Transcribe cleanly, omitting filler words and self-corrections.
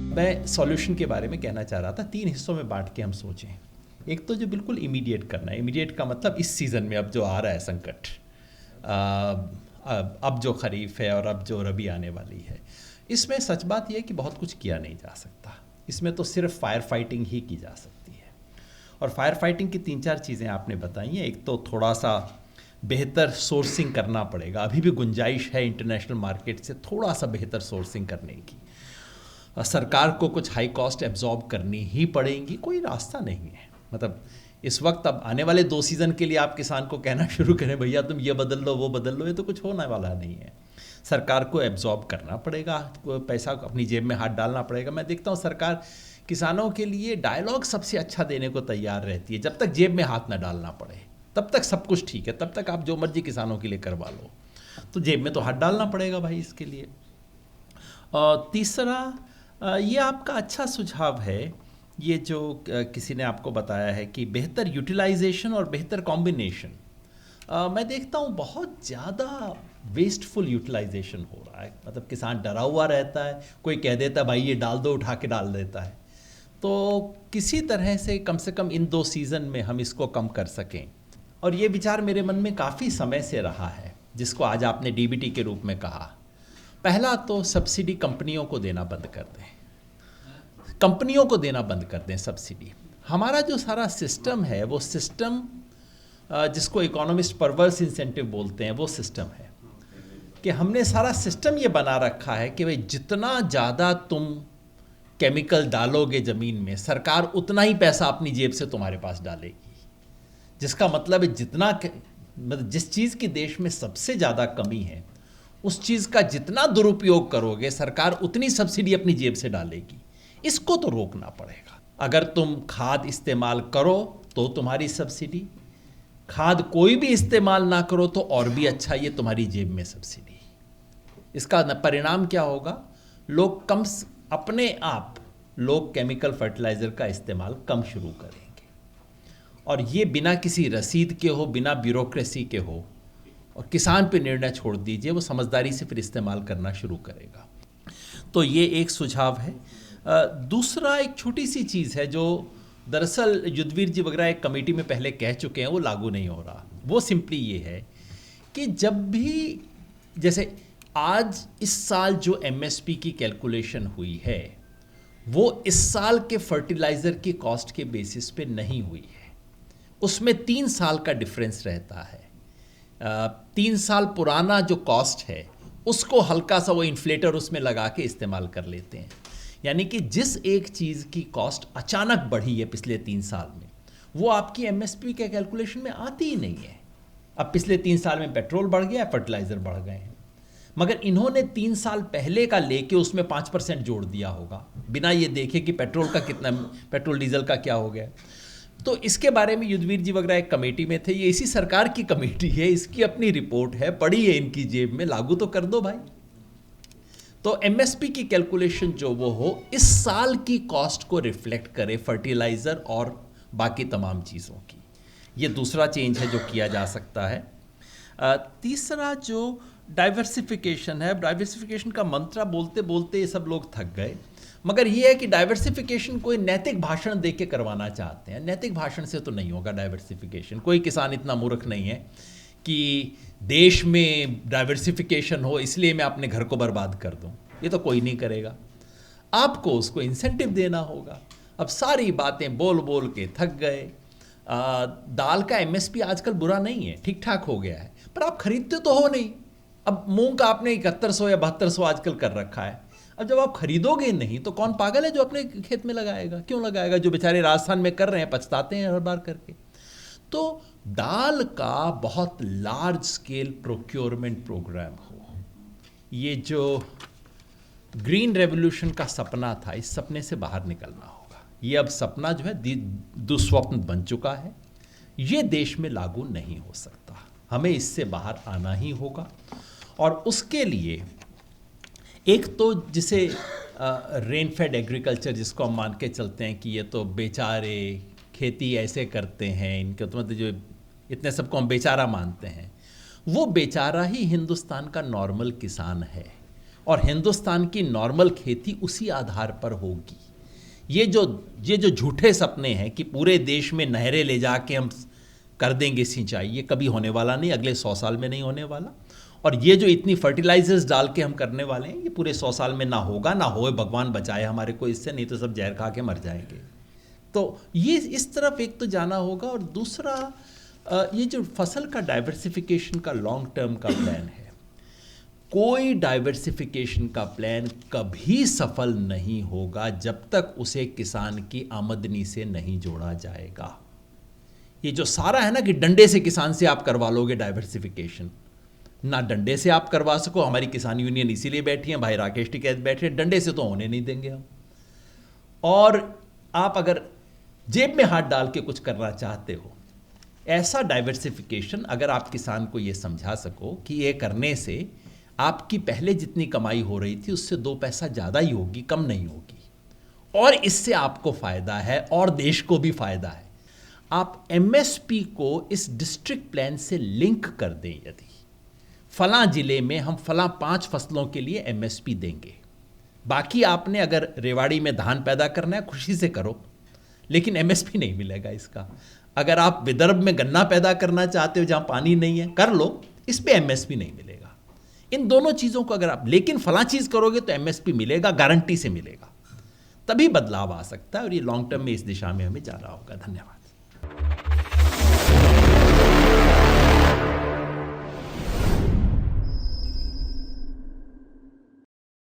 मैं सॉल्यूशन के बारे में कहना चाह रहा था, 3 हिस्सों में बांट के हम सोचें। एक तो जो बिल्कुल इमीडिएट करना है, इमीडिएट का मतलब इस सीज़न में अब जो आ रहा है संकट, अब जो खरीफ है और अब जो रबी आने वाली है, इसमें सच बात यह है कि बहुत कुछ किया नहीं जा सकता। इसमें तो सिर्फ फायर फाइटिंग ही की जा सकती है, और फायर फाइटिंग की 3-4 चीज़ें आपने बताई हैं। एक तो थोड़ा सा बेहतर सोर्सिंग करना पड़ेगा, अभी भी गुंजाइश है इंटरनेशनल मार्केट से थोड़ा सा बेहतर सोर्सिंग करने की। सरकार को कुछ हाई कॉस्ट एब्जॉर्ब करनी ही पड़ेंगी, कोई रास्ता नहीं है। मतलब इस वक्त अब आने वाले 2 सीज़न के लिए आप किसान को कहना शुरू करें भैया तुम ये बदल लो वो बदल लो, ये तो कुछ होने वाला नहीं है। सरकार को एब्जॉर्ब करना पड़ेगा, पैसा अपनी जेब में हाथ डालना पड़ेगा। मैं देखता हूँ सरकार किसानों के लिए डायलॉग सबसे अच्छा देने को तैयार रहती है। जब तक जेब में हाथ ना डालना पड़े तब तक सब कुछ ठीक है, तब तक आप जो मर्जी किसानों के लिए करवा लो। तो जेब में तो हाथ डालना पड़ेगा भाई इसके लिए। और तीसरा, ये आपका अच्छा सुझाव है, ये जो किसी ने आपको बताया है कि बेहतर यूटिलाइजेशन और बेहतर कॉम्बिनेशन। मैं देखता हूँ बहुत ज़्यादा वेस्टफुल यूटिलाइजेशन हो रहा है। मतलब किसान डरा हुआ रहता है, कोई कह देता है भाई ये डाल दो, उठा के डाल देता है। तो किसी तरह से कम इन 2 सीज़न में हम इसको कम कर सकें। और ये विचार मेरे मन में काफ़ी समय से रहा है, जिसको आज आपने डीबीटी के रूप में कहा। पहला तो सब्सिडी कंपनियों को देना बंद कर दें, कंपनियों को देना बंद कर दें सब्सिडी। हमारा जो सारा सिस्टम है वो सिस्टम, जिसको इकोनॉमिस्ट परवर्स इंसेंटिव बोलते हैं, वो सिस्टम है कि हमने सारा सिस्टम ये बना रखा है कि भाई जितना ज़्यादा तुम केमिकल डालोगे ज़मीन में, सरकार उतना ही पैसा अपनी जेब से तुम्हारे पास डालेगी। जिसका मतलब है मतलब जिस चीज़ की देश में सबसे ज़्यादा कमी है, उस चीज़ का जितना दुरुपयोग करोगे सरकार उतनी सब्सिडी अपनी जेब से डालेगी। इसको तो रोकना पड़ेगा। अगर तुम खाद इस्तेमाल करो तो तुम्हारी सब्सिडी, खाद कोई भी इस्तेमाल ना करो तो और भी अच्छा, ये तुम्हारी जेब में सब्सिडी। इसका परिणाम क्या होगा? लोग अपने आप लोग केमिकल फर्टिलाइज़र का इस्तेमाल कम शुरू करेंगे, और ये बिना किसी रसीद के हो, बिना ब्यूरोक्रेसी के हो, और किसान पे निर्णय छोड़ दीजिए, वो समझदारी से फिर इस्तेमाल करना शुरू करेगा। तो ये एक सुझाव है। दूसरा एक छोटी सी चीज़ है जो दरअसल युद्धवीर जी वगैरह एक कमेटी में पहले कह चुके हैं, वो लागू नहीं हो रहा। वो सिंपली ये है कि जब भी, जैसे आज इस साल जो एमएसपी की कैलकुलेशन हुई है वो इस साल के फर्टिलाइज़र की कॉस्ट के बेसिस पे नहीं हुई है, उसमें 3 साल का डिफरेंस रहता है। 3 साल पुराना जो कॉस्ट है उसको हल्का सा वो इन्फ्लेटर उसमें लगा के इस्तेमाल कर लेते हैं। यानी कि जिस एक चीज़ की कॉस्ट अचानक बढ़ी है पिछले 3 साल में, वो आपकी एमएसपी के कैलकुलेशन में आती ही नहीं है। अब पिछले 3 साल में पेट्रोल बढ़ गया, फर्टिलाइज़र बढ़ गए हैं, मगर इन्होंने 3 साल पहले का लेके उसमें 5% जोड़ दिया होगा, बिना ये देखे कि पेट्रोल का कितना, पेट्रोल डीजल का क्या हो गया। तो इसके बारे में युद्धवीर जी वगैरह एक कमेटी में थे। ये इसी सरकार की कमेटी है, इसकी अपनी रिपोर्ट है, पड़ी है इनकी जेब में, लागू तो कर दो भाई। तो एमएसपी की कैलकुलेशन जो वो हो, इस साल की कॉस्ट को रिफ्लेक्ट करे, फर्टिलाइज़र और बाकी तमाम चीज़ों की। ये दूसरा चेंज है जो किया जा सकता है। तीसरा जो डाइवर्सिफिकेशन है, डाइवर्सिफिकेशन का मंत्र बोलते बोलते ये सब लोग थक गए, मगर ये है कि डाइवर्सिफिकेशन कोई नैतिक भाषण दे के करवाना चाहते हैं। नैतिक भाषण से तो नहीं होगा डाइवर्सिफिकेशन। कोई किसान इतना मूर्ख नहीं है कि देश में डाइवर्सिफिकेशन हो इसलिए मैं अपने घर को बर्बाद कर दूं, ये तो कोई नहीं करेगा। आपको उसको इंसेंटिव देना होगा। अब सारी बातें बोल बोल के थक गए। दाल का एमएसपी आजकल बुरा नहीं है, ठीक ठाक हो गया है, पर आप खरीदते तो हो नहीं। अब मूंग का आपने 7100 या 7200 आजकल कर रखा है। अब जब आप खरीदोगे नहीं तो कौन पागल है जो अपने खेत में लगाएगा? क्यों लगाएगा? जो बेचारे राजस्थान में कर रहे हैं पछताते हैं हर बार करके। तो दाल का बहुत लार्ज स्केल प्रोक्योरमेंट प्रोग्राम हो। ये जो ग्रीन रेवोल्यूशन का सपना था, इस सपने से बाहर निकलना होगा। ये अब सपना जो है दुस्वप्न बन चुका है, ये देश में लागू नहीं हो सकता। हमें इससे बाहर आना ही होगा, और उसके लिए एक तो जिसे रेन फेड एग्रीकल्चर, जिसको हम मान के चलते हैं कि ये तो बेचारे खेती ऐसे करते हैं, इनके तो मतलब जो इतने सबको हम बेचारा मानते हैं, वो बेचारा ही हिंदुस्तान का नॉर्मल किसान है। और हिंदुस्तान की नॉर्मल खेती उसी आधार पर होगी। ये जो झूठे सपने हैं कि पूरे देश में नहरें ले जाके हम कर देंगे सिंचाई, ये कभी होने वाला नहीं, अगले 100 साल में नहीं होने वाला। और ये जो इतनी फर्टिलाइजर्स डाल के हम करने वाले हैं, ये पूरे 100 साल में ना होगा, ना होए, भगवान बचाए हमारे को इससे, नहीं तो सब जहर खा के मर जाएंगे। तो ये इस तरफ एक तो जाना होगा। और दूसरा, ये जो फसल का डाइवर्सिफिकेशन का लॉन्ग टर्म का प्लान है, कोई डाइवर्सिफिकेशन का प्लान कभी सफल नहीं होगा जब तक उसे किसान की आमदनी से नहीं जोड़ा जाएगा। ये जो सारा है ना कि डंडे से किसान से आप करवा लोगे डाइवर्सिफिकेशन, ना डंडे से आप करवा सको। हमारी किसान यूनियन इसीलिए बैठी है, भाई राकेश टिकैत बैठे हैं, डंडे से तो होने नहीं देंगे हम। और आप अगर जेब में हाथ डाल के कुछ करना चाहते हो, ऐसा डाइवर्सिफिकेशन अगर आप किसान को ये समझा सको कि ये करने से आपकी पहले जितनी कमाई हो रही थी उससे 2 पैसा ज़्यादा ही होगी, कम नहीं होगी, और इससे आपको फ़ायदा है और देश को भी फ़ायदा है। आप एमएसपी को इस डिस्ट्रिक्ट प्लान से लिंक कर दें, यदि फलां ज़िले में हम फलां 5 फसलों के लिए एमएसपी देंगे, बाकी आपने अगर रेवाड़ी में धान पैदा करना है खुशी से करो, लेकिन एमएसपी नहीं मिलेगा इसका। अगर आप विदर्भ में गन्ना पैदा करना चाहते हो जहाँ पानी नहीं है, कर लो, इस पे एमएसपी नहीं मिलेगा। इन दोनों चीज़ों को अगर आप, लेकिन फलां चीज़ करोगे तो एमएसपी मिलेगा, गारंटी से मिलेगा, तभी बदलाव आ सकता है। और ये लॉन्ग टर्म में इस दिशा में हमें जाना होगा। धन्यवाद।